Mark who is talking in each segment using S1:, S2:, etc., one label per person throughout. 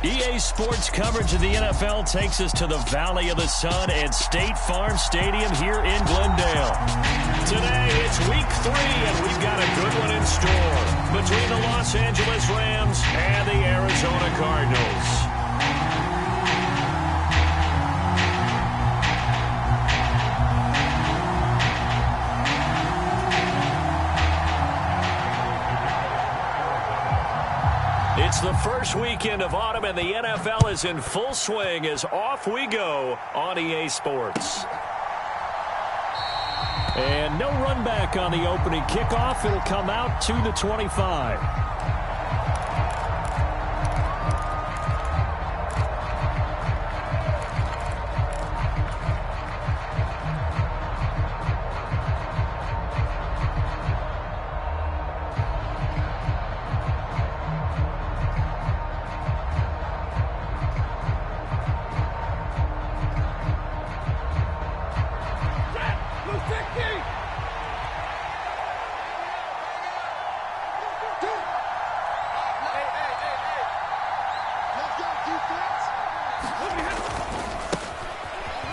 S1: EA Sports coverage of the NFL takes us to the Valley of the Sun and State Farm Stadium here in Glendale. Today, it's week 3, and we've got a good one in store between the Los Angeles Rams and the Arizona Cardinals. It's the first weekend of autumn, and the NFL is in full swing as off we go on EA Sports. And no run back on the opening kickoff. It'll come out to the 25.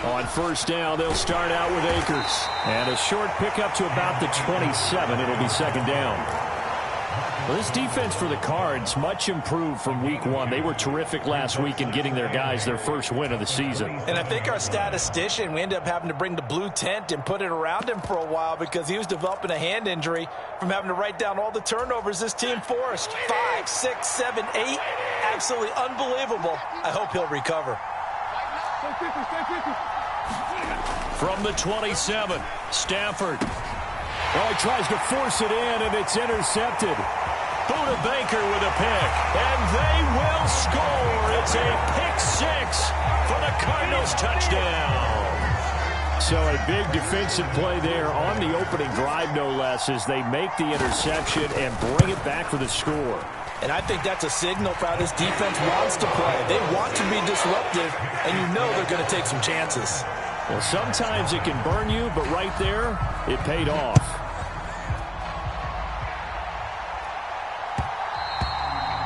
S1: On first down, they'll start out with Akers. And a short pickup to about the 27. It'll be second down. Well, this defense for the Cards, much improved from week 1. They were terrific last week in getting their guys their first win of the season. And I think our statistician, we ended up having to bring the blue tent and put it around him for a while because he was developing a hand injury from having to write down all the turnovers this team forced. 5, 6, 7, 8. Absolutely unbelievable. I hope he'll recover. From the 27, Stafford. Oh, he tries to force it in, and it's intercepted. Buda Baker with a pick, and they will score. It's a pick 6 for the Cardinals touchdown. So a big defensive play there on the opening drive, no less, as they make the interception and bring it back for the score. And I think that's a signal for how this defense wants to play. They want to be disruptive, and you know they're going to take some chances. Well, sometimes it can burn you, but right there, it paid off.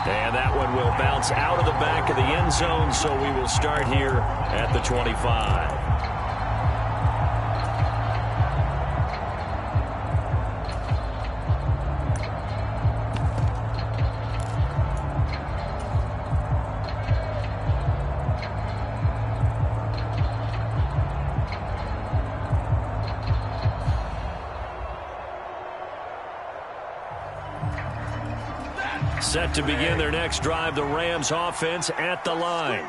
S1: And that one will bounce out of the back of the end zone, so we will start here at the 25. Set to begin their next drive, the Rams offense at the line.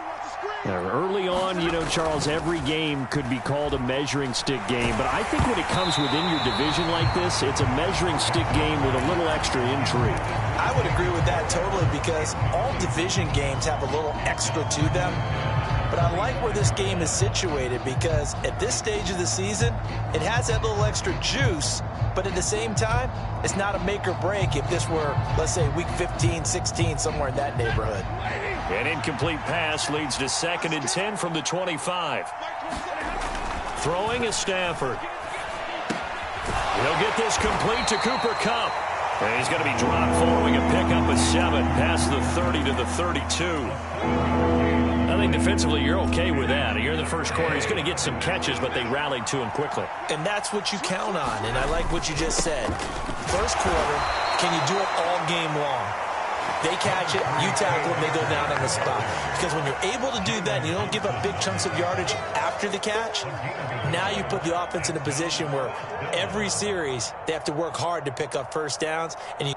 S1: Now, early on, you know, Charles, every game could be called a measuring stick game, but I think when it comes within your division like this, it's a measuring stick game with a little extra intrigue. I would agree with that totally because all division games have a little extra to them. But I like where this game is situated because at this stage of the season, it has that little extra juice, but at the same time, it's not a make or break if this were, let's say, week 15, 16, somewhere in that neighborhood. An incomplete pass leads to 2nd and 10 from the 25. Throwing is Stafford. He'll get this complete to Cooper Kupp. And he's going to be dropped following a pickup of 7 past the 30 to the 32. I think defensively you're okay with that. You're in the first quarter. He's going to get some catches, but they rallied to him quickly. And that's what you count on, and I like what you just said. First quarter, can you do it all game long? They catch it, you tackle it, they go down on the spot. Because when you're able to do that and you don't give up big chunks of yardage after the catch, now you put the offense in a position where every series they have to work hard to pick up first downs, and you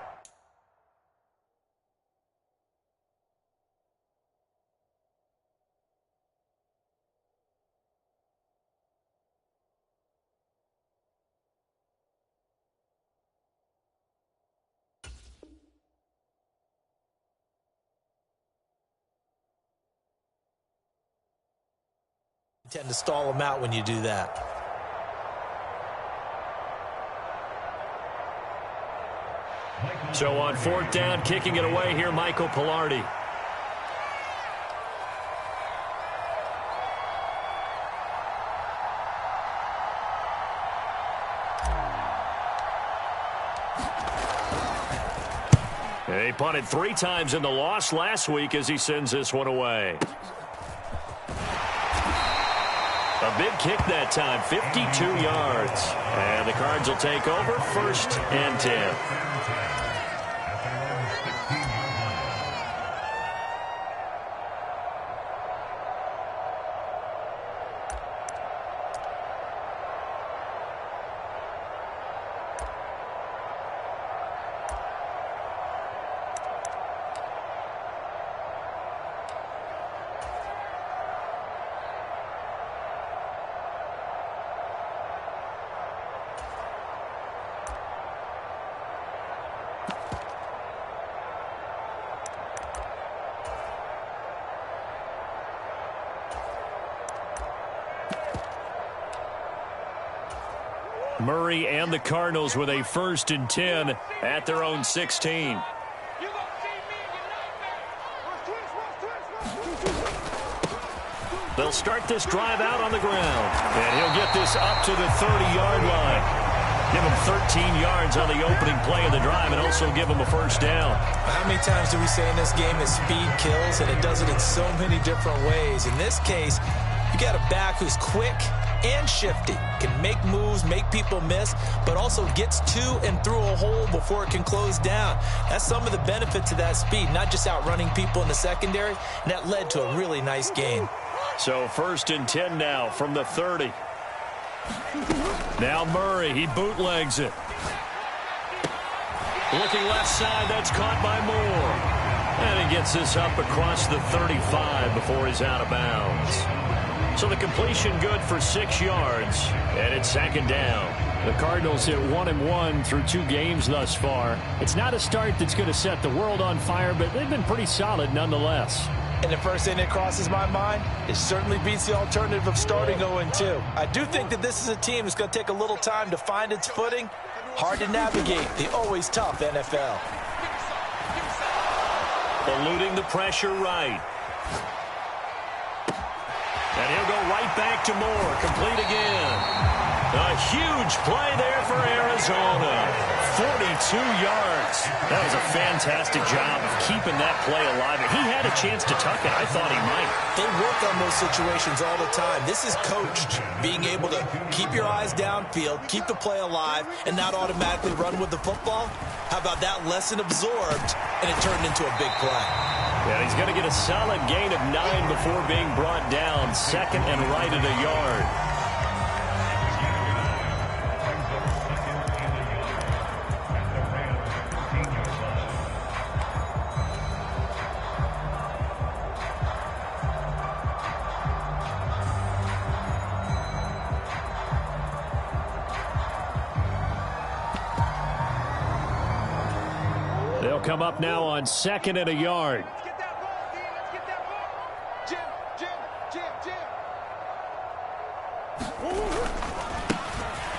S1: tend to stall them out when you do that. So on 4th down, kicking it away here, Michael Pilardi. He punted 3 times in the loss last week as he sends this one away. A big kick that time, 52 yards. And the Cards will take over, 1st and 10. Murray and the Cardinals with a 1st and 10 at their own 16. They'll start this drive out on the ground. And he'll get this up to the 30-yard line. Give him 13 yards on the opening play of the drive and also give him a 1st down.
S2: How many times do we say in this game that speed kills, and it does it in so many different ways? In this case, you got a back who's quick and shifty, can make moves, make people miss, but also gets to and through a hole before it can close down. That's some of the benefits of that speed, not just outrunning people in the secondary, and that led to a really nice gain.
S1: So 1st and 10 now from the 30. Now Murray, he bootlegs it. Looking left side, that's caught by Moore. And he gets this up across the 35 before he's out of bounds. So the completion good for 6 yards, and it's 2nd down. The Cardinals hit 1-1 through 2 games thus far. It's not a start that's going to set the world on fire, but they've been pretty solid nonetheless.
S2: And the first thing that crosses my mind, it certainly beats the alternative of starting 0-2. I do think that this is a team that's going to take a little time to find its footing. Hard to navigate the always tough NFL.
S1: Eluding the pressure right. And he'll go right back to Moore. Complete again. A huge play there for Arizona. 42 yards. That was a fantastic job of keeping that play alive. And he had a chance to tuck it. I thought he might.
S2: They work on those situations all the time. This is coached. Being able to keep your eyes downfield, keep the play alive, and not automatically run with the football. How about that lesson absorbed, and it turned into a big play.
S1: Yeah, he's going to get a solid gain of 9 before being brought down. 2nd and right at a yard. They'll come up now on 2nd and a yard.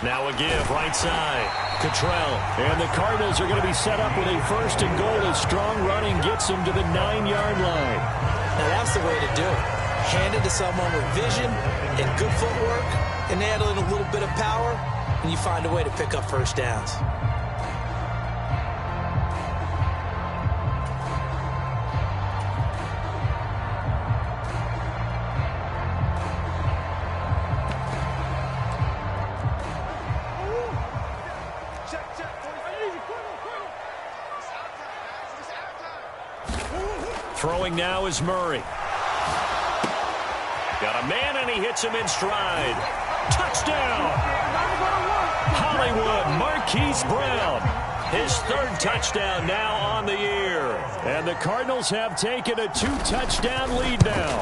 S1: Now a give, right side. Cottrell. And the Cardinals are going to be set up with a 1st and goal as strong running gets them to the 9-yard line.
S2: Now that's the way to do it. Hand it to someone with vision and good footwork, and add in a little bit of power, and you find a way to pick up 1st downs.
S1: Throwing now is Murray. Got a man, and he hits him in stride. Touchdown! Hollywood, Marquise Brown. His 3rd touchdown now on the year. And the Cardinals have taken a 2-touchdown lead now.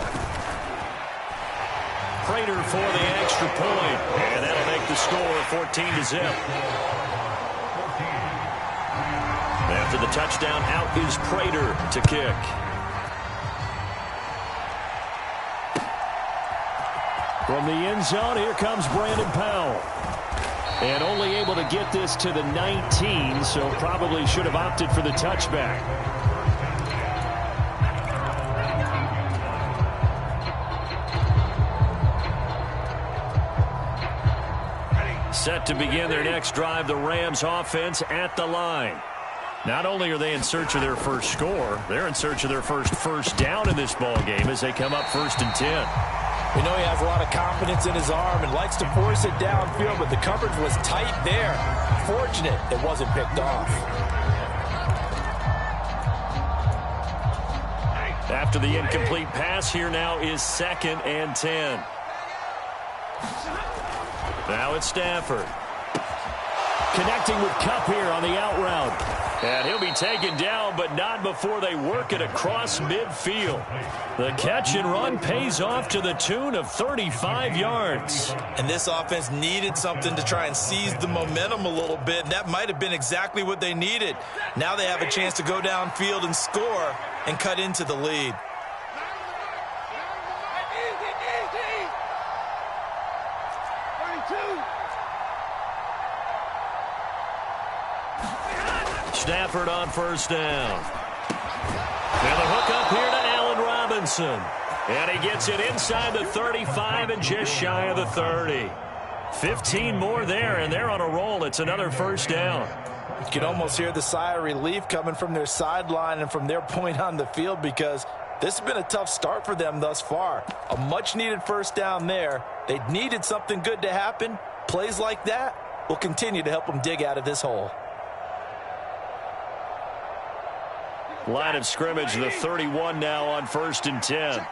S1: Prater for the extra point. And that'll make the score 14-0. After the touchdown, out is Prater to kick. From the end zone, here comes Brandon Powell. And only able to get this to the 19, so probably should have opted for the touchback. Set to begin their next drive, the Rams offense at the line. Not only are they in search of their first score, they're in search of their first down in this ball game as they come up 1st and 10.
S2: We know he has a lot of confidence in his arm and likes to force it downfield, but the coverage was tight there. Fortunate it wasn't picked off.
S1: After the incomplete pass, here now is 2nd and 10. Now it's Stafford. Connecting with Kupp here on the out route. And he'll be taken down, but not before they work it across midfield. The catch and run pays off to the tune of 35 yards.
S2: And this offense needed something to try and seize the momentum a little bit, and that might have been exactly what they needed. Now they have a chance to go downfield and score and cut into the lead.
S1: Stafford on 1st down. And the hook up here to Allen Robinson. And he gets it inside the 35 and just shy of the 30. 15 more there, and they're on a roll. It's another 1st down.
S2: You can almost hear the sigh of relief coming from their sideline and from their point on the field, because this has been a tough start for them thus far. A much-needed 1st down there. They needed something good to happen. Plays like that will continue to help them dig out of this hole.
S1: Line of scrimmage, the 31 now on 1st and 10.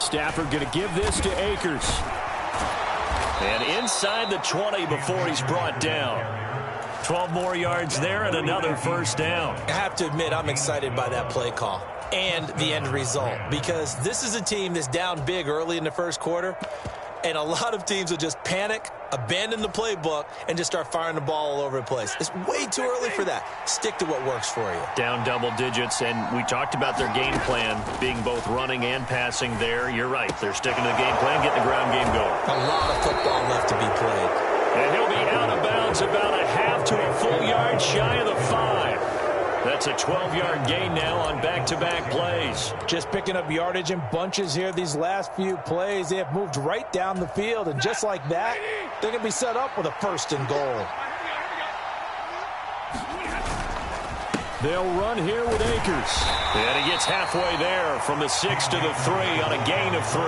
S1: Stafford going to give this to Akers. And inside the 20 before he's brought down. 12 more yards there and another 1st down.
S2: I have to admit, I'm excited by that play call and the end result, because this is a team that's down big early in the 1st quarter, and a lot of teams will just panic, abandon the playbook, and just start firing the ball all over the place. It's way too early for that. Stick to what works for you.
S1: Down double digits, and we talked about their game plan being both running and passing there. You're right. They're sticking to the game plan, getting the ground game going.
S2: A lot of football left to be played.
S1: And he'll be out of bounds about a half to a full yard shy of the 5. That's a 12-yard gain now on back-to-back plays.
S2: Just picking up yardage in bunches here these last few plays. They have moved right down the field, and just like that, they're going to be set up with a 1st and goal.
S1: They'll run here with Akers. And he gets halfway there from the 6 to the 3 on a gain of 3.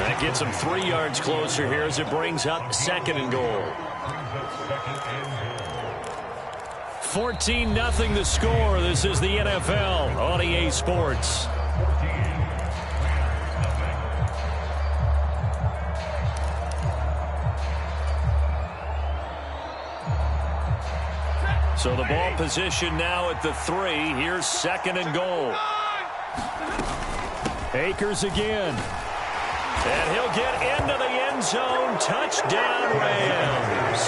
S1: That gets him 3 yards closer here as it brings up 2nd and goal. 14-0 the score. This is the NFL on EA Sports. So the ball position now at the 3. Here's 2nd and goal. Akers again. And he'll get into the end zone. Touchdown, Rams.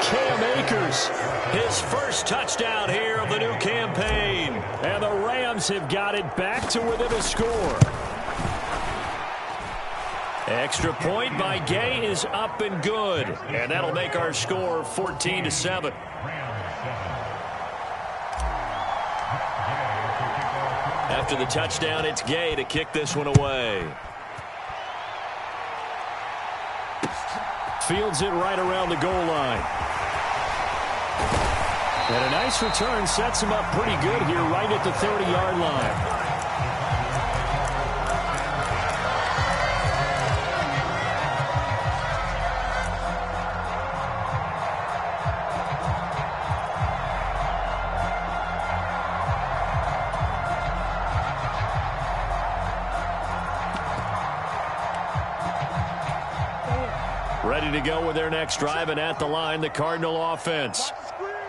S1: Cam Akers, his first touchdown here of the new campaign. And the Rams have got it back to within a score. Extra point by Gay is up and good. And that'll make our score 14-7. After the touchdown, it's Gay to kick this one away. Fields it right around the goal line. And a nice return sets him up pretty good here right at the 30-yard line. Ready to go with their next drive, and at the line, the Cardinal offense.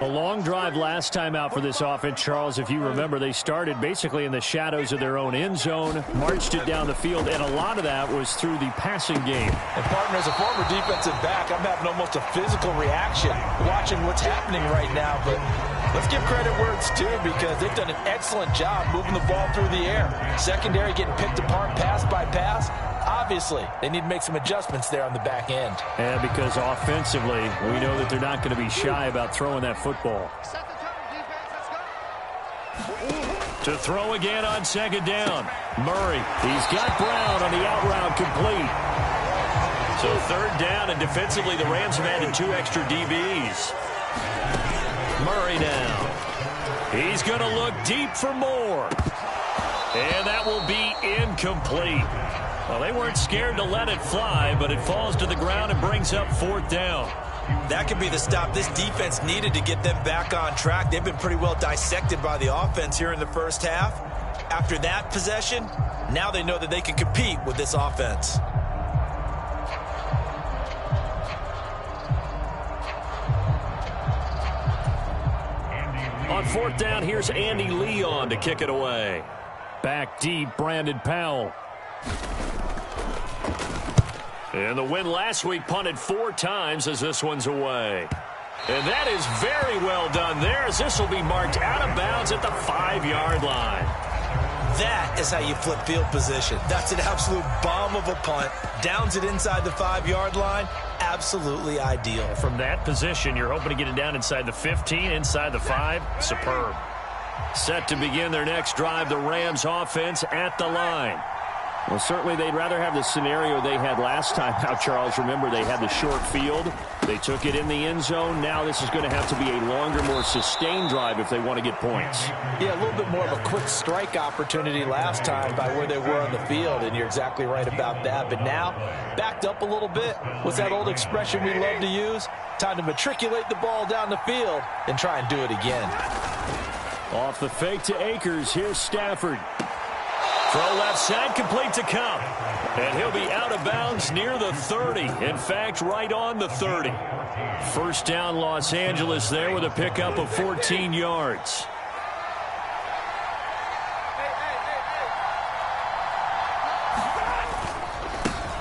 S1: A long drive last time out for this offense, Charles. If you remember, they started basically in the shadows of their own end zone, marched it down the field, and a lot of that was through the passing game.
S2: And, partner, as a former defensive back, I'm having almost a physical reaction watching what's happening right now. But let's give credit where it's due, because they've done an excellent job moving the ball through the air. Secondary getting picked apart pass by pass. Obviously, they need to make some adjustments there on the back end.
S1: And because offensively, we know that they're not going to be shy about throwing that football. To throw again on 2nd down. Murray, he's got Brown on the out route complete. So third down, and defensively the Rams have added 2 extra DBs. Murray now. He's going to look deep for more. And that will be incomplete. Well, they weren't scared to let it fly, but it falls to the ground and brings up 4th down.
S2: That could be the stop this defense needed to get them back on track. They've been pretty well dissected by the offense here in the first half. After that possession, now they know that they can compete with this offense.
S1: On 4th down, here's Andy Leon to kick it away. Back deep, Brandon Powell. And the win last week punted 4 times as this one's away. And that is very well done there, as this will be marked out of bounds at the 5-yard line.
S2: That is how you flip field position. That's an absolute bomb of a punt. Downs it inside the 5-yard line. Absolutely ideal.
S1: From that position, you're hoping to get it down inside the 15, inside the 5. Superb. Set to begin their next drive, the Rams offense at the line. Well, certainly they'd rather have the scenario they had last time out, Charles. Remember, they had the short field. They took it in the end zone. Now this is going to have to be a longer, more sustained drive if they want to get points.
S2: Yeah, a little bit more of a quick strike opportunity last time by where they were on the field, and you're exactly right about that. But now, backed up a little bit. What's that old expression we love to use? Time to matriculate the ball down the field and try and do it again.
S1: Off the fake to Akers. Here's Stafford. Throw left side, complete to Cup. And he'll be out of bounds near the 30. In fact, right on the 30. First down, Los Angeles there with a pickup of 14 yards.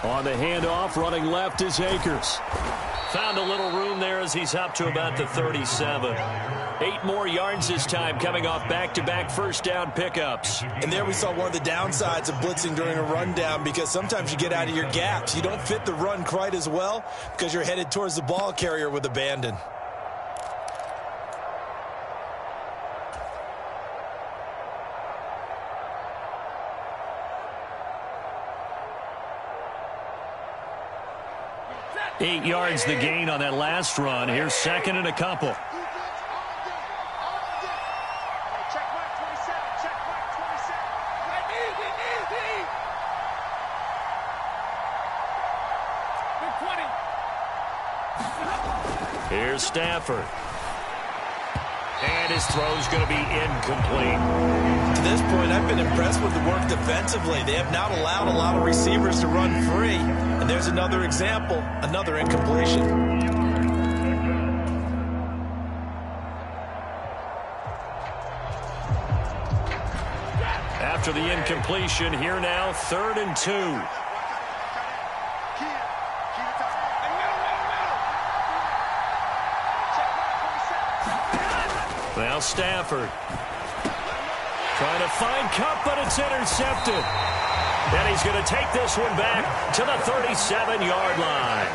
S1: On the handoff, running left is Akers. Found a little room there as he's up to about the 37. 8 more yards this time, coming off back-to-back first down pickups.
S2: And there we saw one of the downsides of blitzing during a rundown, because sometimes you get out of your gaps. You don't fit the run quite as well because you're headed towards the ball carrier with abandon.
S1: Eight yards the gain on that last run. Here's second and a couple. Here's Stafford. And his throw's going to be incomplete.
S2: To this point, I've been impressed with the work defensively. They have not allowed a lot of receivers to run free. And there's another example, another incompletion.
S1: After the incompletion, here now, 3rd and 2. Now Stafford. Trying to find Cup, but it's intercepted. And he's going to take this one back to the 37-yard line.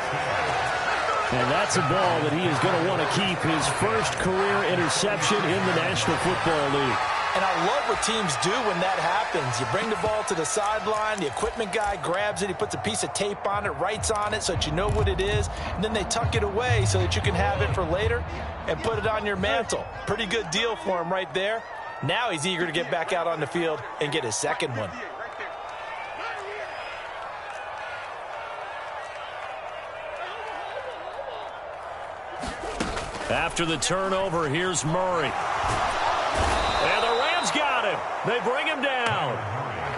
S1: And that's a ball that he is going to want to keep, his first career interception in the National Football League.
S2: And I love what teams do when that happens. You bring the ball to the sideline, the equipment guy grabs it, he puts a piece of tape on it, writes on it so that you know what it is, and then they tuck it away so that you can have it for later and put it on your mantle. Pretty good deal for him right there. Now he's eager to get back out on the field and get his second one.
S1: After the turnover, here's Murray. And the Rams got him. They bring him down.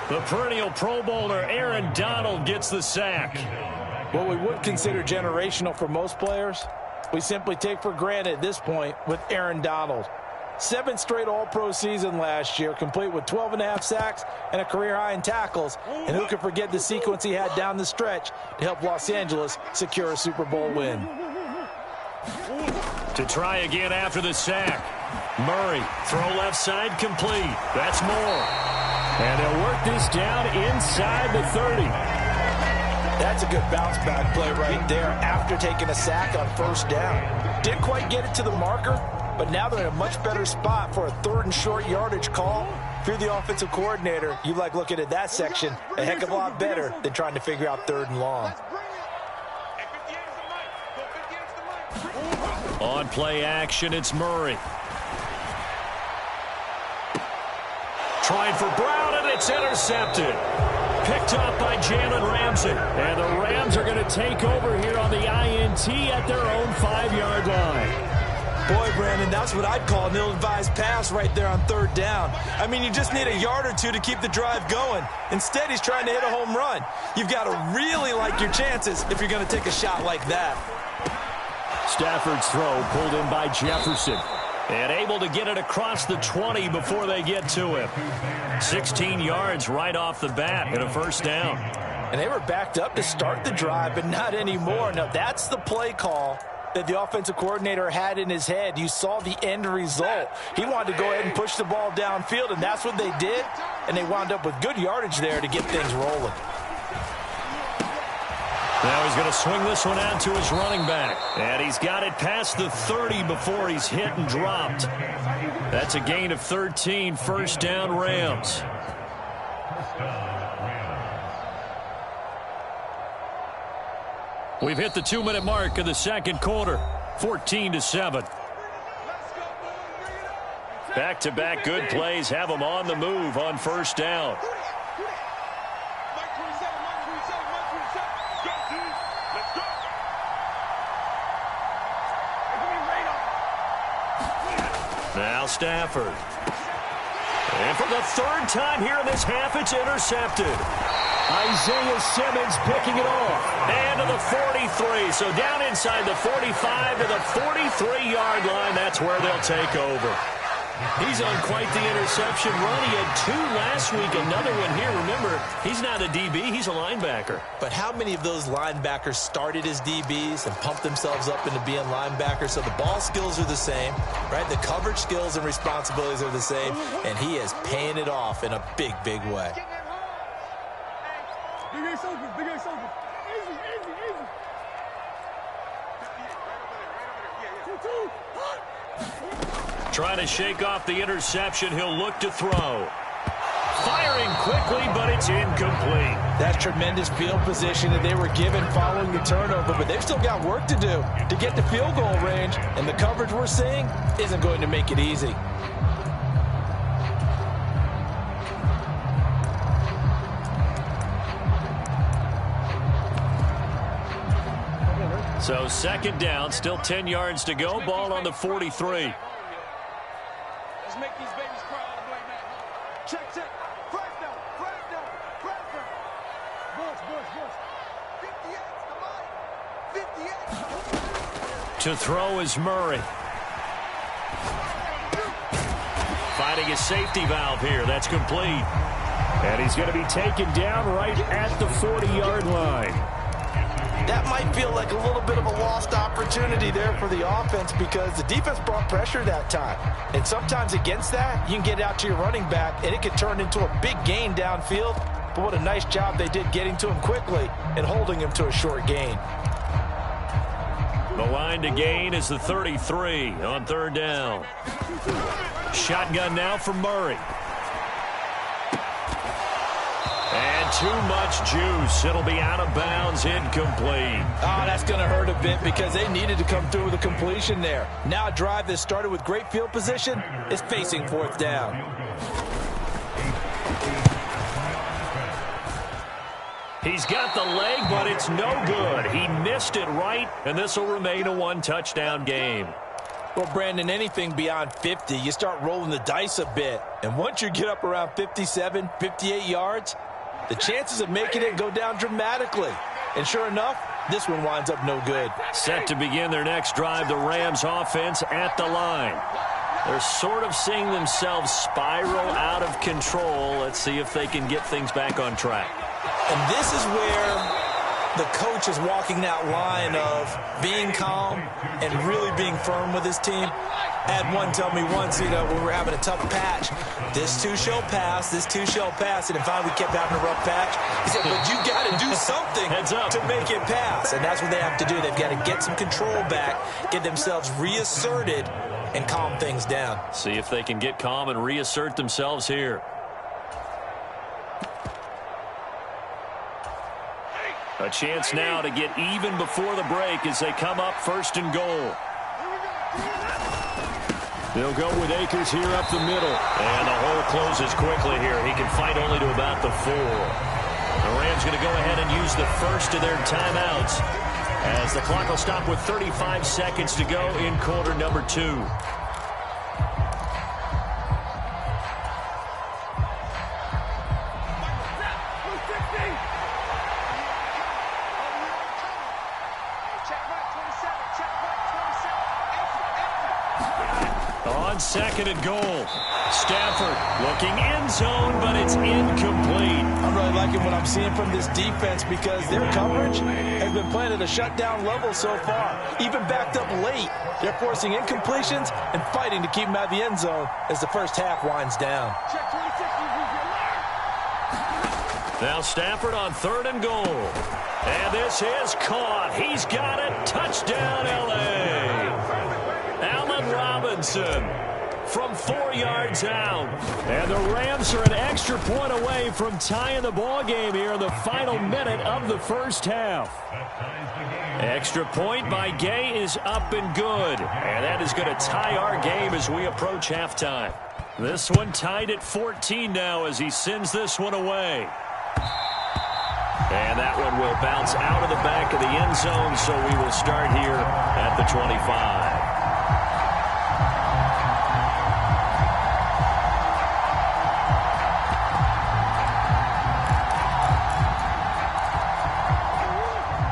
S1: The perennial Pro Bowler Aaron Donald gets the sack.
S2: What we would consider generational for most players, we simply take for granted at this point with Aaron Donald. 7 straight All-Pro season last year, complete with 12.5 sacks and a career high in tackles. And who could forget the sequence he had down the stretch to help Los Angeles secure a Super Bowl win.
S1: To try again after the sack. Murray, throw left side, complete. That's more. And they'll work this down inside the 30.
S2: That's a good bounce back play right there after taking a sack on first down. Didn't quite get it to the marker, but now they're in a much better spot for a 3rd and short yardage call. If you're the offensive coordinator, you like looking at that section a heck of a lot better than trying to figure out 3rd and long.
S1: On play action, it's Murray. Trying for Brown, and it's intercepted. Picked up by Jalen Ramsey. And the Rams are going to take over here on the INT at their own 5-yard line.
S2: Boy, Brandon, that's what I'd call an ill-advised pass right there on 3rd down. I mean, you just need a yard or two to keep the drive going. Instead, he's trying to hit a home run. You've got to really like your chances if you're going to take a shot like that.
S1: Stafford's throw pulled in by Jefferson. And able to get it across the 20 before they get to him. 16 yards right off the bat and a 1st down.
S2: And they were backed up to start the drive, but not anymore. Now, that's the play call that the offensive coordinator had in his head. You saw the end result. He wanted to go ahead and push the ball downfield, and that's what they did. And they wound up with good yardage there to get things rolling.
S1: Now he's going to swing this one out to his running back. And he's got it past the 30 before he's hit and dropped. That's a gain of 13, 1st down Rams. We've hit the 2-minute mark of the 2nd quarter. 14-7. Back-to-back good plays have them on the move on 1st down. Now Stafford. And for the 3rd time here in this half, it's intercepted. Isaiah Simmons picking it off. And to the 43. So down inside the 45 to the 43-yard line. That's where they'll take over. He's on quite the interception run. He had 2 last week, another one here. Remember, he's not a DB, he's a linebacker.
S2: But how many of those linebackers started as DBs and pumped themselves up into being linebackers? So the ball skills are the same, right? The coverage skills and responsibilities are the same, and he is paying it off in a big, big way.
S1: Trying to shake off the interception. He'll look to throw. Firing quickly, but it's incomplete.
S2: That tremendous field position that they were given following the turnover, but they've still got work to do to get to field goal range, and the coverage we're seeing isn't going to make it easy.
S1: So 2nd down, still 10 yards to go. Ball on the 43.
S3: Let's make these babies cry all the way, man. Check. Flag down. Boys. 58,
S1: To throw is Murray. Finding a safety valve here. That's complete. And he's going to be taken down right at the 40-yard line.
S2: That might feel like a little bit of a lost opportunity there for the offense because the defense brought pressure that time. And sometimes against that, you can get out to your running back, and it can turn into a big gain downfield. But what a nice job they did getting to him quickly and holding him to a short gain.
S1: The line to gain is the 33 on 3rd down. Shotgun now for Murray. And too much juice. It'll be out of bounds, incomplete.
S2: Oh, that's going to hurt a bit because they needed to come through with a completion there. Now a drive that started with great field position is facing 4th down.
S1: He's got the leg, but it's no good. He missed it right, and this will remain a 1-touchdown game.
S2: Well, Brandon, anything beyond 50, you start rolling the dice a bit. And once you get up around 57, 58 yards, the chances of making it go down dramatically. And sure enough, this one winds up no good.
S1: Set to begin their next drive, the Rams offense at the line. They're sort of seeing themselves spiral out of control. Let's see if they can get things back on track.
S2: And this is where the coach is walking that line of being calm and really being firm with his team. I had one tell me once, when we were having a tough patch, this too shall pass, this too shall pass. And finally we kept having a rough patch. He said, but you got to do something to make it pass. And that's what they have to do. They've got to get some control back, get themselves reasserted, and calm things down.
S1: See if they can get calm and reassert themselves here. A chance now to get even before the break as they come up 1st and goal. They'll go with Akers here up the middle. And the hole closes quickly here. He can fight only to about the 4. The Rams going to go ahead and use the first of their timeouts as the clock will stop with 35 seconds to go in quarter number 2. On 2nd and goal. Stafford looking end zone, but it's incomplete.
S2: I'm really liking what I'm seeing from this defense because their coverage has been playing at a shutdown level so far. Even backed up late, they're forcing incompletions and fighting to keep them out of the end zone as the first half winds down.
S1: Now Stafford on 3rd and goal. And this is caught. He's got it. Touchdown, L.A. Allen Robinson from 4 yards out. And the Rams are an extra point away from tying the ball game here in the final minute of the first half. Extra point by Gay is up and good. And that is going to tie our game as we approach halftime. This one tied at 14 now as he sends this one away. And that one will bounce out of the back of the end zone, so we will start here at the 25.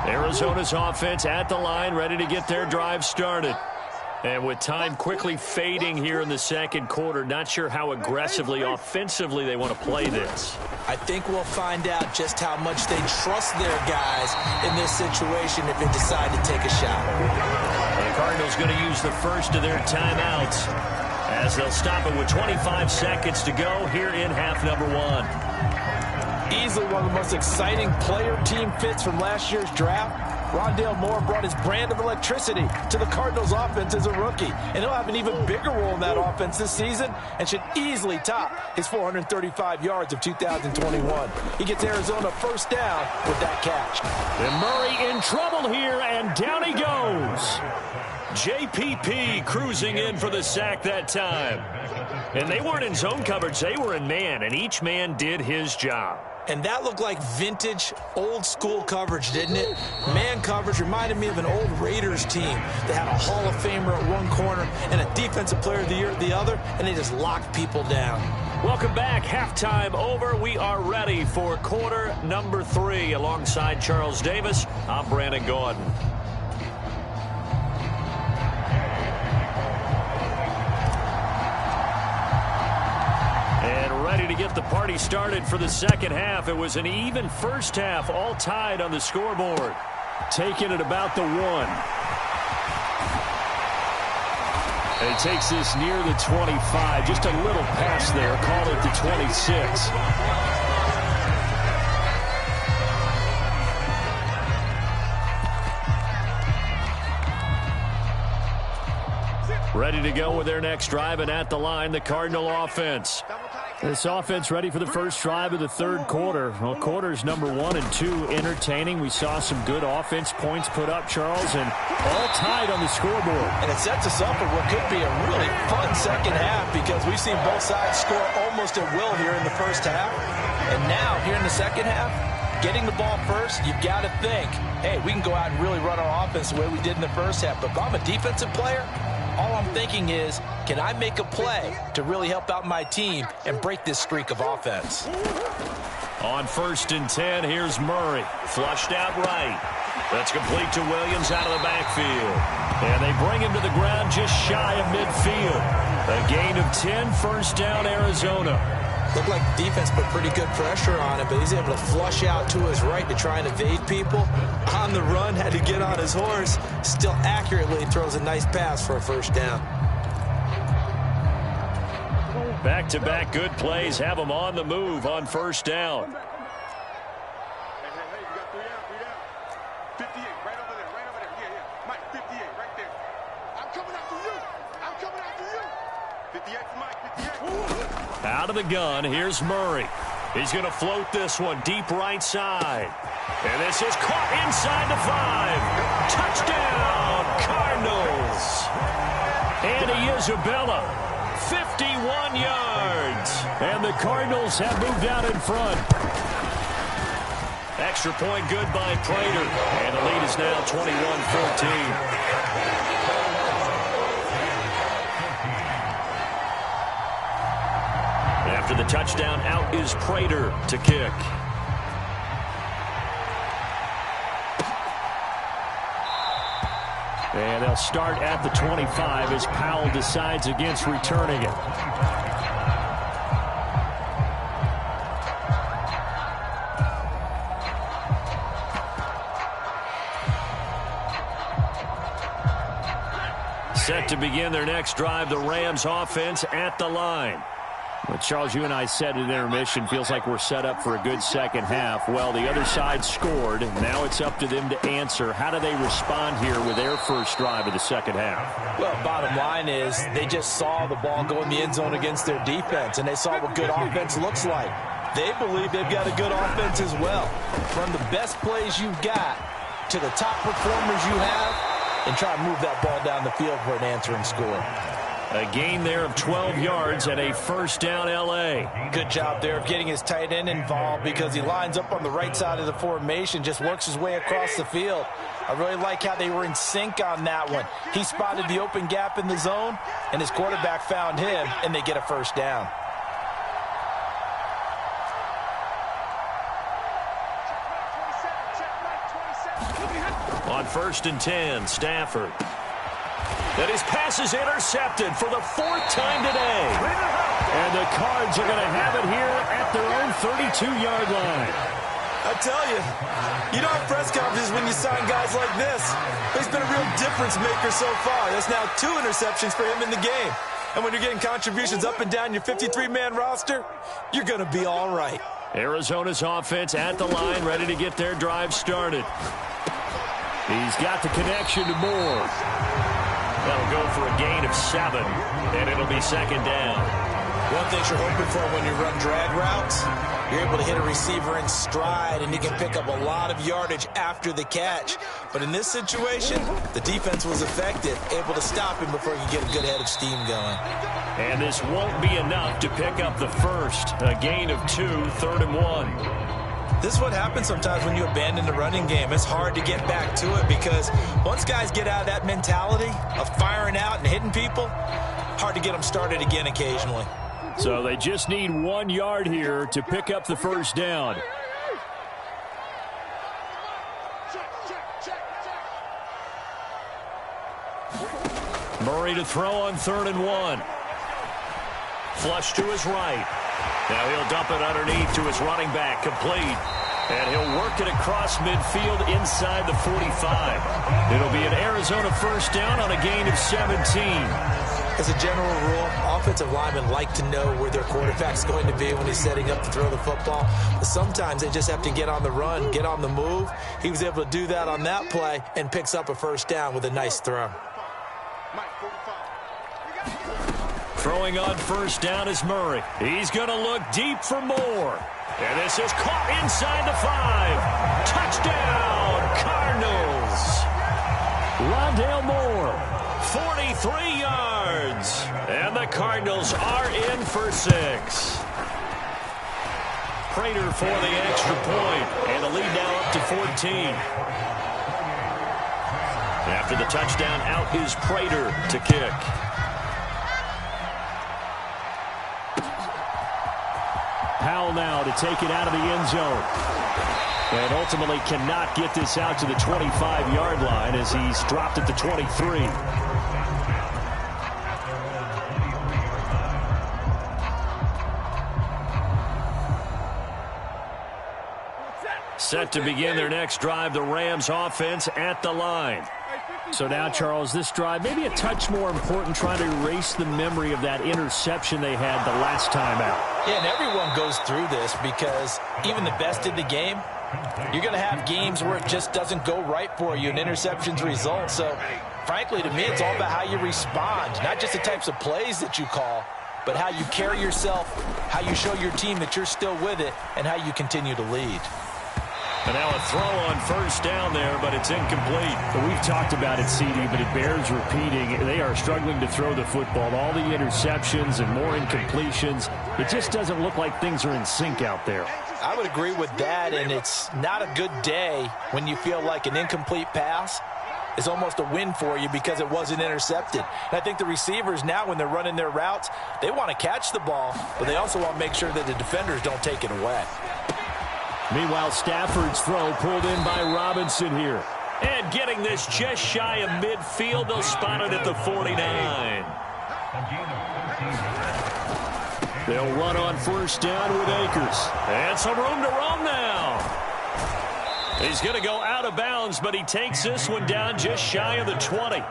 S1: Arizona's offense at the line, ready to get their drive started. And with time quickly fading here in the second quarter, not sure how aggressively, offensively they want to play this.
S2: I think we'll find out just how much they trust their guys in this situation if they decide to take a shot.
S1: The Cardinals going to use the first of their timeouts as they'll stop it with 25 seconds to go here in half number 1.
S2: Easily one of the most exciting player-team fits from last year's draft. Rondale Moore brought his brand of electricity to the Cardinals offense as a rookie. And he'll have an even bigger role in that offense this season and should easily top his 435 yards of 2021. He gets Arizona first down with that catch.
S1: And Murray in trouble here, and down he goes. JPP cruising in for the sack that time. And they weren't in zone coverage, they were in man, and each man did his job.
S2: And that looked like vintage, old-school coverage, didn't it? Man coverage reminded me of an old Raiders team that had a Hall of Famer at one corner and a Defensive Player of the Year at the other, and they just locked people down.
S1: Welcome back. Halftime over. We are ready for quarter number 3. Alongside Charles Davis, I'm Brandon Gordon. Ready to get the party started for the second half. It was an even first half, all tied on the scoreboard. Taking it about the 1. And he takes this near the 25. Just a little pass there. Call it the 26. Ready to go with their next drive, and at the line, the Cardinal offense. This offense ready for the first drive of the third quarter. Well, quarters number 1 and 2 entertaining. We saw some good offense points put up, Charles, and all tied on the scoreboard.
S2: And it sets us up for what could be a really fun second half because we've seen both sides score almost at will here in the first half. And now, here in the second half, getting the ball first, you've got to think, hey, we can go out and really run our offense the way we did in the first half. But if I'm a defensive player, all I'm thinking is, can I make a play to really help out my team and break this streak of offense?
S1: On 1st and 10, here's Murray. Flushed out right. That's complete to Williams out of the backfield. And they bring him to the ground just shy of midfield. A gain of 10, first down, Arizona.
S2: Looked like the defense put pretty good pressure on him, but he's able to flush out to his right to try and evade people. On the run, had to get on his horse. Still accurately throws a nice pass for a first down.
S1: Back-to-back good plays have him on the move on first down.
S3: Hey, you got 3 out. 58, right over there. Yeah. Mike, 58, right there. I'm coming after you. 58 for Mike, 58.
S1: Out of the gun, here's Murray. He's going to float this one deep right side. And this is caught inside the 5. Touchdown, Cardinals. And Isabella, 51 yards. And the Cardinals have moved out in front. Extra point good by Prater. And the lead is now 21-14. After the touchdown, out is Prater to kick. And they'll start at the 25 as Powell decides against returning it. Set to begin their next drive, the Rams offense at the line. Well, Charles, you and I said at intermission, feels like we're set up for a good second half. Well, the other side scored. Now it's up to them to answer. How do they respond here with their first drive of the second half? Well, bottom line is they just saw the ball go in the end zone against their defense, and they saw what good offense looks like. They believe they've got a good offense as well. From the best plays you've got to the top performers you have, and try to move that ball down the field for an answering score. A gain there of 12 yards and a first down, L.A. Good job there of getting his tight end involved because he lines up on the right side of the formation, just works his way across the field. I really like how they were in sync on that one. He spotted the open gap in the zone, and his quarterback found him, and they get a first down. On 1st and 10, Stafford. And his pass is intercepted for the 4th time today. And the Cards are going to have it here at their own 32-yard line.
S2: I tell you, you don't have press conferences when you sign guys like this. He's been a real difference maker so far. There's now 2 interceptions for him in the game. And when you're getting contributions up and down your 53-man roster, you're going to be all right.
S1: Arizona's offense at the line, ready to get their drive started. He's got the connection to Moore. That'll go for a gain of 7, and it'll be second down.
S2: One thing you're hoping for when you run drag routes, you're able to hit a receiver in stride, and you can pick up a lot of yardage after the catch. But in this situation, the defense was effective, able to stop him before he could get a good head of steam going.
S1: And this won't be enough to pick up the first. A gain of 2, 3rd and 1.
S2: This is what happens sometimes when you abandon the running game. It's hard to get back to it because once guys get out of that mentality of firing out and hitting people, hard to get them started again occasionally.
S1: So they just need 1 yard here to pick up the first down. Murray to throw on 3rd and 1. Flush to his right. Now he'll dump it underneath to his running back, complete. And he'll work it across midfield inside the 45. It'll be an Arizona first down on a gain of 17.
S2: As a general rule, offensive linemen like to know where their quarterback's going to be when he's setting up to throw the football. But sometimes they just have to get on the run, get on the move. He was able to do that on that play and picks up a first down with a nice throw.
S1: Throwing on first down is Murray. He's going to look deep for Moore. And this is caught inside the 5. Touchdown, Cardinals. Rondale Moore, 43 yards. And the Cardinals are in for 6. Prater for the extra point. And the lead now up to 14. After the touchdown, out is Prater to kick. Powell now to take it out of the end zone. And ultimately cannot get this out to the 25-yard line as he's dropped at the 23. Set to begin their next drive, the Rams offense at the line. So now, Charles, this drive maybe a touch more important, trying to erase the memory of that interception they had the last time out.
S2: Yeah, and everyone goes through this because even the best in the game, you're going to have games where it just doesn't go right for you and interceptions result. So, frankly, to me, it's all about how you respond, not just the types of plays that you call, but how you carry yourself, how you show your team that you're still with it, and how you continue to lead.
S1: And now a throw on first down there, but it's incomplete. But we've talked about it, CD, but it bears repeating. They are struggling to throw the football. All the interceptions and more incompletions. It just doesn't look like things are in sync out there.
S2: I would agree with that, and it's not a good day when you feel like an incomplete pass is almost a win for you because it wasn't intercepted. And I think the receivers now, when they're running their routes, they want to catch the ball, but they also want to make sure that the defenders don't take it away.
S1: Meanwhile, Stafford's throw pulled in by Robinson here. And getting this just shy of midfield, they'll spot it at the 49. They'll run on first down with Akers. And some room to roam now. He's going to go out of bounds, but he takes this one down just shy of the 20.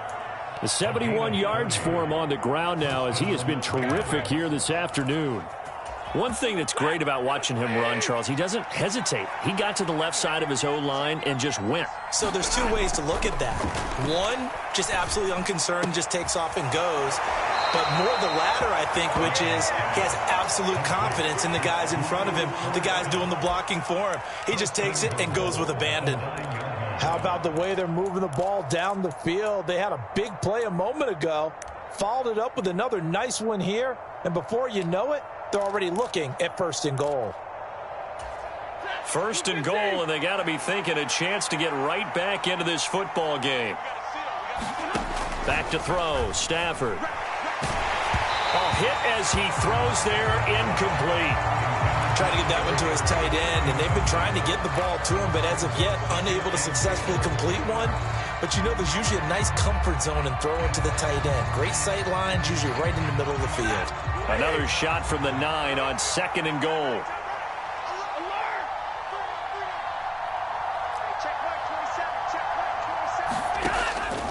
S1: The 71 yards for him on the ground now, as he has been terrific here this afternoon. One thing that's great about watching him run, Charles, he doesn't hesitate. He got to the left side of his O-line and just went.
S2: So there's two ways to look at that. One, just absolutely unconcerned, just takes off and goes. But more the latter, I think, which is he has absolute confidence in the guys in front of him, the guys doing the blocking for him. He just takes it and goes with abandon. How about the way they're moving the ball down the field? They had a big play a moment ago, followed it up with another nice one here, and before you know it, they're already looking at first and goal.
S1: First and goal, and they got to be thinking a chance to get right back into this football game. Back to throw, Stafford. Hit as he throws there, incomplete.
S2: Trying to get that one to his tight end, and they've been trying to get the ball to him, but as of yet, unable to successfully complete one. But you know, there's usually a nice comfort zone in throwing to the tight end. Great sight lines, usually right in the middle of the field.
S1: Another shot from the 9 on second and goal.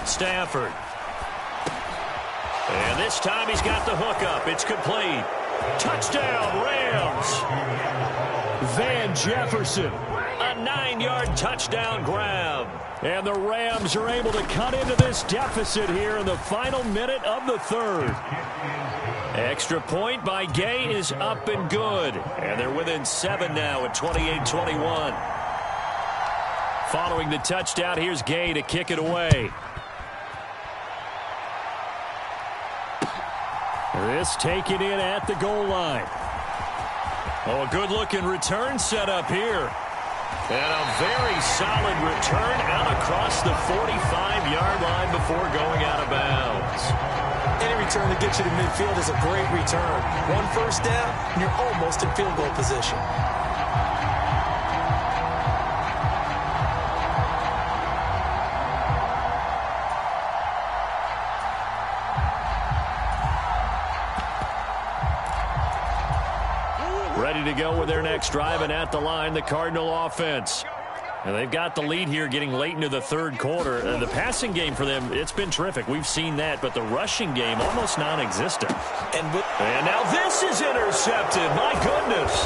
S1: Stafford. And this time he's got the hook up. It's complete. Touchdown, Rams. Van Jefferson. A 9-yard touchdown grab. And the Rams are able to cut into this deficit here in the final minute of the third. Extra point by Gay is up and good. And they're within 7 now at 28-21. Following the touchdown, here's Gay to kick it away. This taken in at the goal line. Oh, a good-looking return set up here. And a very solid return out across the 45-yard line before going out of bounds.
S2: Any return that gets you to midfield is a great return. One first down, and you're almost in field goal position.
S1: Ready to go with their next drive, and at the line, the Cardinal offense. And they've got the lead here getting late into the third quarter. The passing game for them, it's been terrific. We've seen that, but the rushing game almost non-existent. And now this is intercepted. My goodness.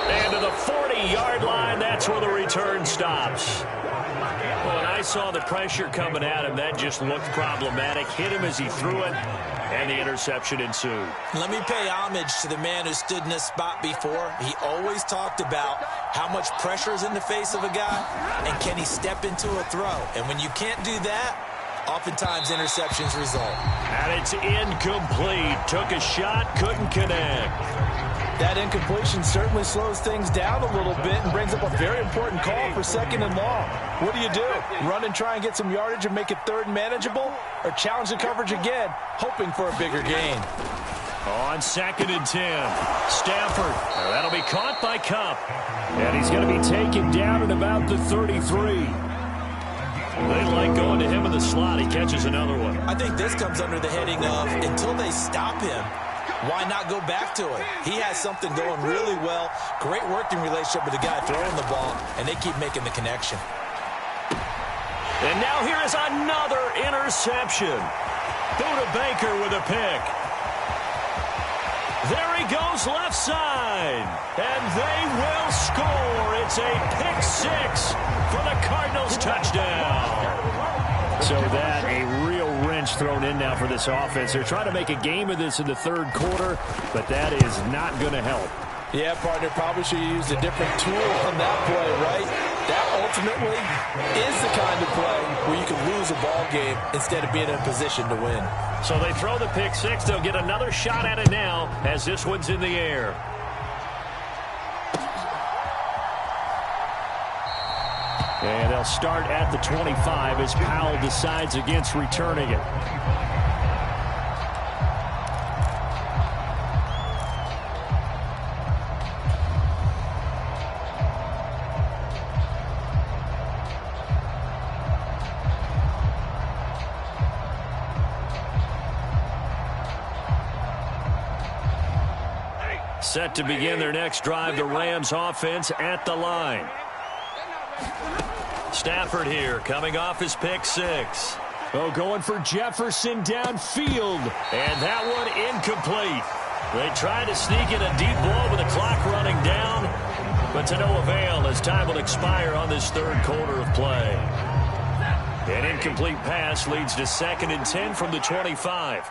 S1: And to the 40-yard line, that's where the return stops. When I saw the pressure coming at him, that just looked problematic. Hit him as he threw it, and the interception ensued.
S2: Let me pay homage to the man who stood in this spot before. He always talked about how much pressure is in the face of a guy, and can he step into a throw. And when you can't do that, oftentimes interceptions result.
S1: And it's incomplete. Took a shot, couldn't connect.
S2: That incompletion certainly slows things down a little bit and brings up a very important call for second and long. What do? Run and try and get some yardage and make it third manageable? Or challenge the coverage again, hoping for a bigger gain?
S1: On second and 10, Stafford. That'll be caught by Kupp. And he's going to be taken down at about the 33. They like going to him in the slot. He catches another one.
S2: I think this comes under the heading of, until they stop him, why not go back to it? He has something going really well. Great working relationship with the guy throwing the ball, and they keep making the connection.
S1: And now here is another interception. Buda Baker with a pick. There he goes left side. And they will score. It's a pick 6 for the Cardinals touchdown. So that a real wrench thrown in now for this offense. They're trying to make a game of this in the third quarter, but that is not going to help.
S2: Yeah, partner, probably should have used a different tool on that play, right? That ultimately is the kind of play where you can lose a ball game instead of being in a position to win.
S1: So they throw the pick six. They'll get another shot at it now as this one's in the air. And they'll start at the 25 as Powell decides against returning it. Set to begin their next drive, the Rams offense at the line. Stafford here, coming off his pick six. Oh, going for Jefferson downfield. And that one incomplete. They tried to sneak in a deep ball with the clock running down, but to no avail as time will expire on this third quarter of play. An incomplete pass leads to 2nd and 10 from the 25.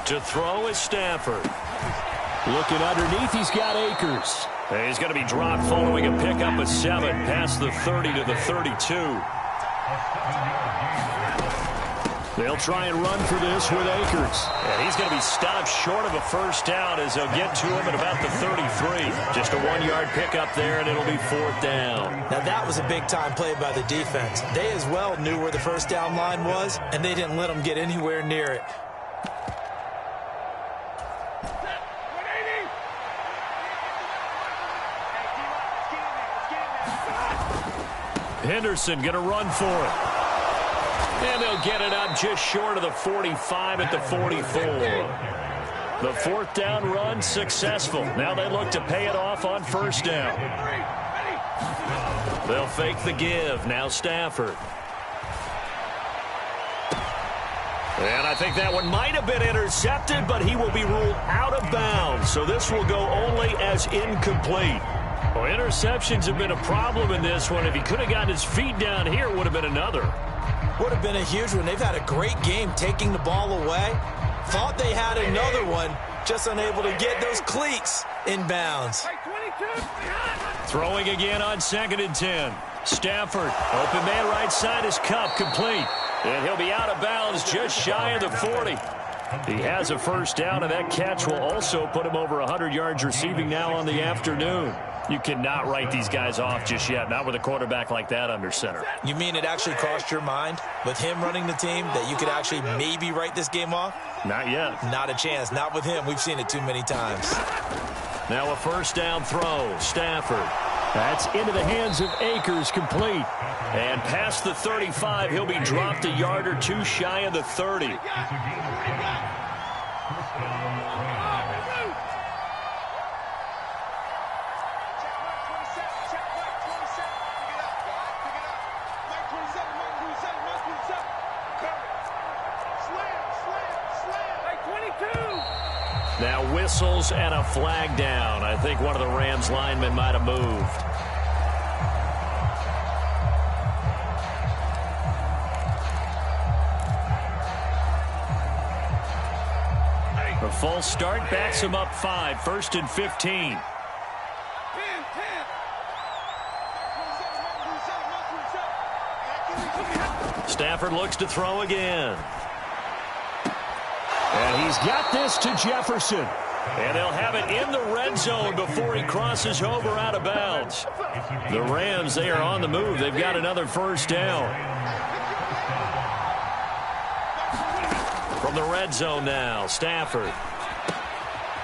S1: To throw is Stafford. Looking underneath, he's got Akers. And he's going to be dropped following a pickup of 7 past the 30 to the 32. They'll try and run for this with Akers. And he's going to be stopped short of a first down as they'll get to him at about the 33. Just a 1-yard pickup there, and it'll be 4th down.
S2: Now that was a big-time play by the defense. They as well knew where the first down line was, and they didn't let them get anywhere near it.
S1: Henderson going to run for it. And they'll get it up just short of the 45 at the 44. The 4th down run successful. Now they look to pay it off on first down. They'll fake the give. Now Stafford. And I think that one might have been intercepted, but he will be ruled out of bounds. So this will go only as incomplete. Well, interceptions have been a problem in this one. If he could have gotten his feet down here, it would have been another.
S2: Would have been a huge one. They've had a great game taking the ball away. Thought they had another one, just unable to get those cleats in bounds.
S1: Throwing again on 2nd and 10. Stafford, open man right side is Cup, complete. And he'll be out of bounds just shy of the 40. He has a first down, and that catch will also put him over 100 yards receiving now on the afternoon. You cannot write these guys off just yet, not with a quarterback like that under center.
S2: You mean it actually crossed your mind with him running the team that you could actually maybe write this game off?
S1: Not yet.
S2: Not a chance. Not with him. We've seen it too many times.
S1: Now a first down throw. Stafford. That's into the hands of Akers, complete. And past the 35, he'll be dropped a yard or two shy of the 30. Now whistles and a flag down. I think one of the Rams linemen might have moved. A false start backs him up 5. 1st and 15. Stafford looks to throw again. And he's got this to Jefferson. And they'll have it in the red zone before he crosses over out of bounds. The Rams, they are on the move. They've got another first down. From the red zone now, Stafford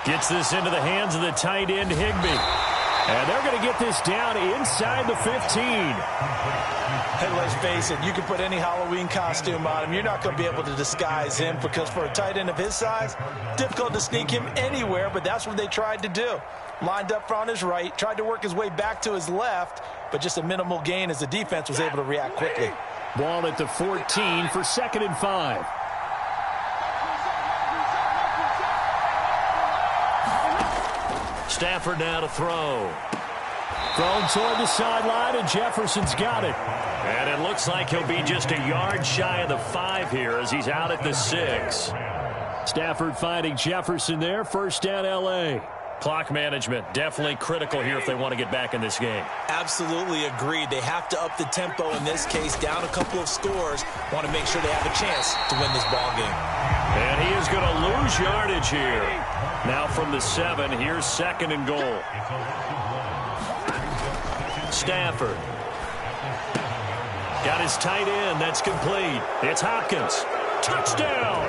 S1: gets this into the hands of the tight end, Higbee. And they're going to get this down inside the 15.
S2: Hey, let's face it, you can put any Halloween costume on him. You're not going to be able to disguise him because for a tight end of his size, difficult to sneak him anywhere, but that's what they tried to do. Lined up on his right, tried to work his way back to his left, but just a minimal gain as the defense was able to react quickly.
S1: Ball at the 14 for 2nd and 5. Stafford now to throw. Thrown toward the sideline, and Jefferson's got it. And it looks like he'll be just a yard shy of the 5 here as he's out at the 6. Stafford finding Jefferson there. First down, L.A. Clock management definitely critical here if they want to get back in this game.
S2: Absolutely agreed. They have to up the tempo in this case, down a couple of scores. Want to make sure they have a chance to win this ball game.
S1: And he is going to lose yardage here. Now from the 7, here's 2nd and goal. Stafford. Got his tight end. That's complete. It's Hopkins. Touchdown!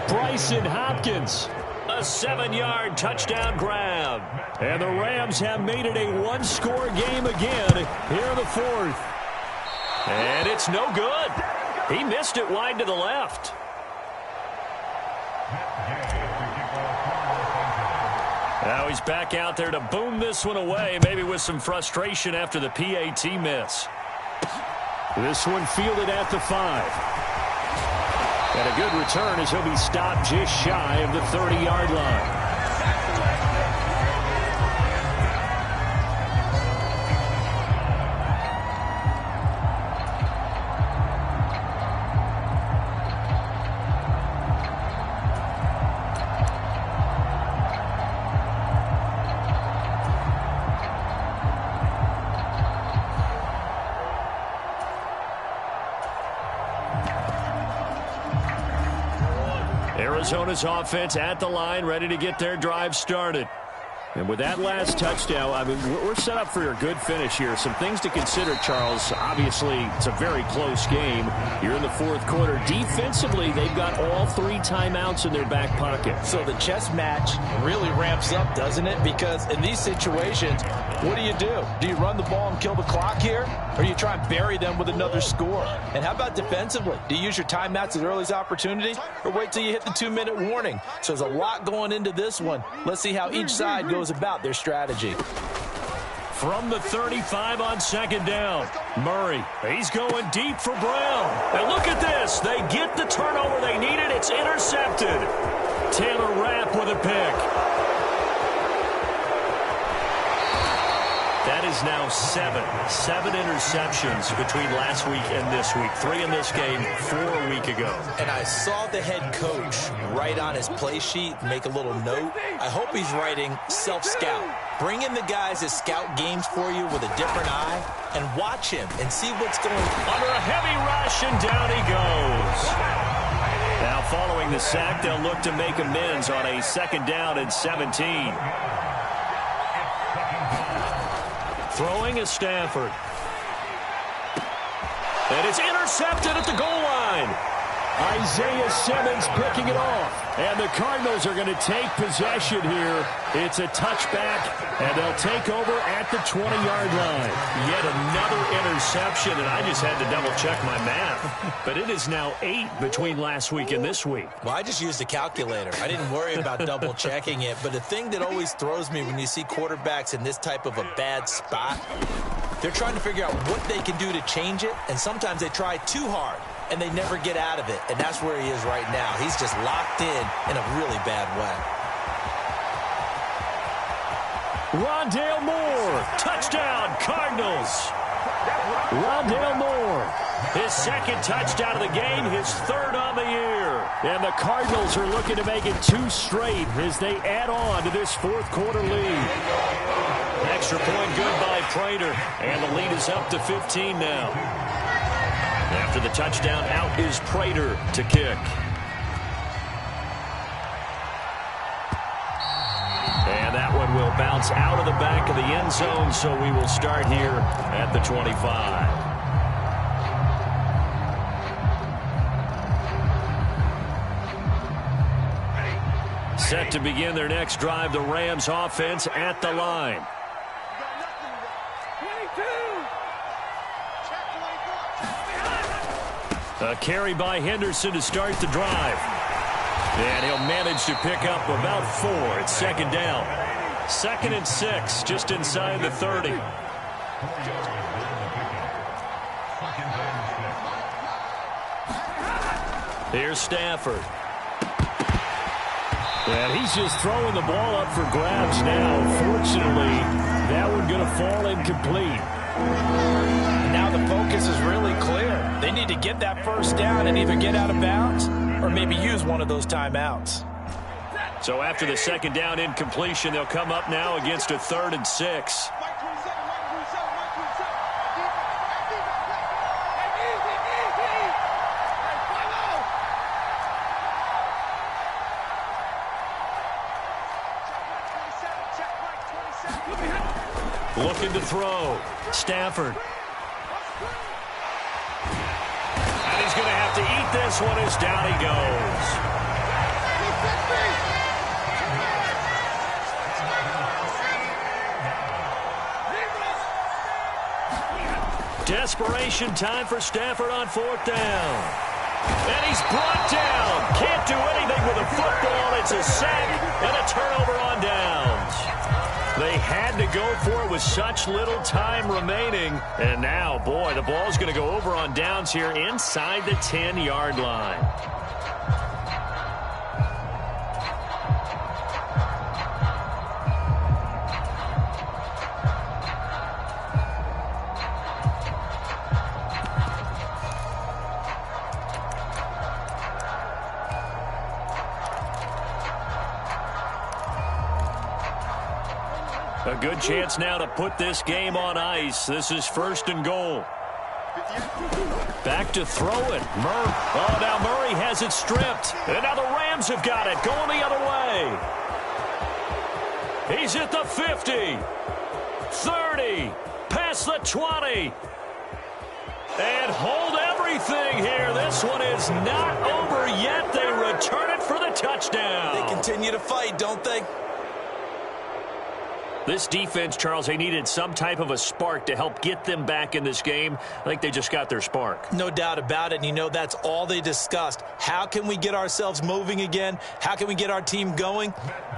S1: Bryson Hopkins. A 7-yard touchdown grab. And the Rams have made it a 1-score game again here in the 4th. And it's no good. He missed it wide to the left. Now he's back out there to boom this one away, maybe with some frustration after the PAT miss. This one fielded at the 5. And a good return as he'll be stopped just shy of the 30-yard line. Arizona's offense at the line, ready to get their drive started. And with that last touchdown, I mean, we're set up for a good finish here. Some things to consider, Charles. Obviously, it's a very close game. You're in the 4th quarter. Defensively, they've got all 3 timeouts in their back pocket.
S2: So the chess match really ramps up, doesn't it? Because in these situations, what do? Do you run the ball and kill the clock here? Or you try and bury them with another score? And how about defensively? Do you use your timeouts as early as opportunity? Or wait till you hit the 2-minute warning? So there's a lot going into this one. Let's see how each side goes about their strategy.
S1: From the 35 on 2nd down, Murray. He's going deep for Brown. And look at this. They get the turnover they needed. It's intercepted. Taylor Rapp with a pick. That is now 7 interceptions between last week and this week. 3 in this game, 4 a week ago. And I saw the head coach write on his play sheet, make a little note. I hope he's writing self-scout. Bring in the guys that scout games for you with a different eye and watch him and see what's going on. Under a heavy rush, and down he goes. Now following the sack, they'll look to make amends on a 2nd down and 17. Throwing is Stafford. And it's intercepted at the goal line. Isaiah Simmons picking it off. And the Cardinals are going to take possession here. It's a touchback, and they'll take over at the 20-yard line. Yet another interception, and I just had to double-check my math. But it is now 8 between last week and this week.
S2: Well, I just used a calculator. I didn't worry about double-checking it. But the thing that always throws me when you see quarterbacks in this type of a bad spot, they're trying to figure out what they can do to change it, and sometimes they try too hard, and they never get out of it. And that's where he is right now. He's just locked in a really bad way.
S1: Rondale Moore, touchdown, Cardinals. Rondale Moore, his 2nd touchdown of the game, his 3rd on the year. And the Cardinals are looking to make it 2 straight as they add on to this 4th quarter lead. Extra point good by Prater, and the lead is up to 15 now. After the touchdown, out is Prater to kick. And that one will bounce out of the back of the end zone, so we will start here at the 25. Set to begin their next drive, the Rams offense at the line. A carry by Henderson to start the drive. And he'll manage to pick up about 4. It's 2nd down. 2nd and 6, just inside the 30. Here's Stafford. And he's just throwing the ball up for grabs now. Fortunately, That one going to fall incomplete.
S2: Now the focus is really clear. They need to get that first down and either get out of bounds or maybe use one of those timeouts.
S1: So after the second down incompletion, they'll come up now against a 3rd and 6. Looking to throw. Stafford. And he's going to have to eat this one as down he goes. Desperation time for Stafford on 4th down. And he's brought down. Can't do anything with a football. It's a sack and a turnover on downs. They had to go for it with such little time remaining. And now, boy, the ball's going to go over on downs here inside the 10-yard line. A good chance now to put this game on ice. This is 1st and goal. Back to throw it. Oh, now Murray has it stripped. And now the Rams have got it. Going the other way. He's at the 50. 30. Past the 20. And hold everything here. This one is not over yet. They return it for the touchdown.
S2: They continue to fight, don't they?
S1: This defense, Charles, they needed some type of a spark to help get them back in this game. I think they just got their spark.
S2: No doubt about it. And you know that's all they discussed. How can we get ourselves moving again? How can we get our team going?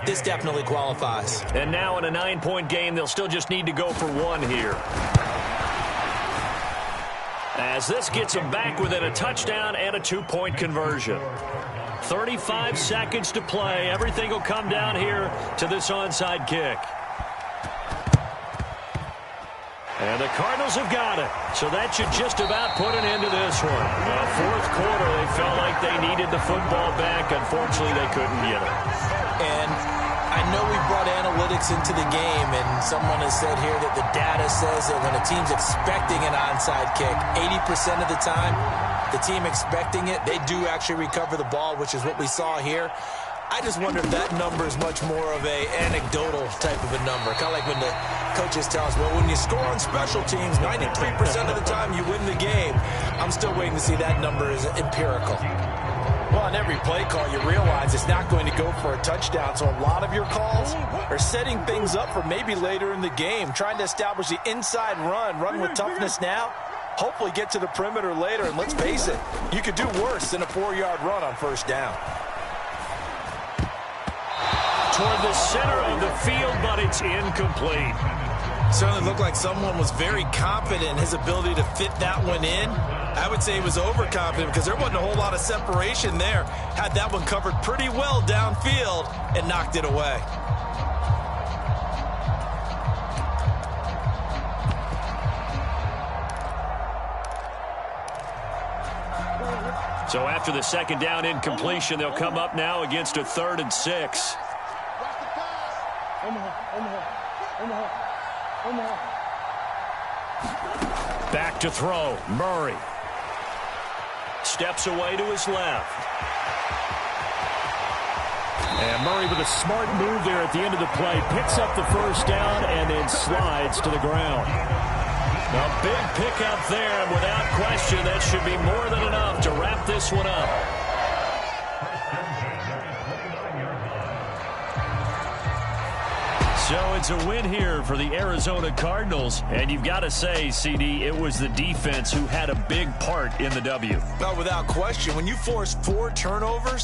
S2: This definitely qualifies.
S1: And now in a 9-point game, they'll still just need to go for 1 here. As this gets them back within a touchdown and a 2-point conversion. 35 seconds to play. Everything will come down here to this onside kick. And the Cardinals have got it. So that should just about put an end to this one. 4th quarter, they felt like they needed the football back. Unfortunately, they couldn't get it.
S2: And I know we brought analytics into the game, and someone has said here that the data says that when a team's expecting an onside kick, 80% of the time, the team expecting it, they do actually recover the ball, which is what we saw here. I just wonder if that number is much more of a anecdotal type of a number. Kind of like when the coaches tell us, well, when you score on special teams, 93% of the time you win the game. I'm still waiting to see that number is empirical. Well, on every play call, you realize it's not going to go for a touchdown. So a lot of your calls are setting things up for maybe later in the game, trying to establish the inside run with toughness now. Hopefully get to the perimeter later, and let's face it, you could do worse than a 4-yard run on 1st down.
S1: Toward the center of the field, but it's incomplete.
S2: Certainly looked like someone was very confident in his ability to fit that one in. I would say he was overconfident because there wasn't a whole lot of separation there. Had that one covered pretty well downfield and knocked it away.
S1: So after the second down incompletion, they'll come up now against a 3rd and 6. Back to throw. Murray. Steps away to his left. And Murray with a smart move there at the end of the play. Picks up the 1st down and then slides to the ground. A big pickup there, and without question, that should be more than enough to wrap this one up. So it's a win here for the Arizona Cardinals. And you've got to say, CD, it was the defense who had a big part in the W.
S2: Well, without question, when you force 4 turnovers,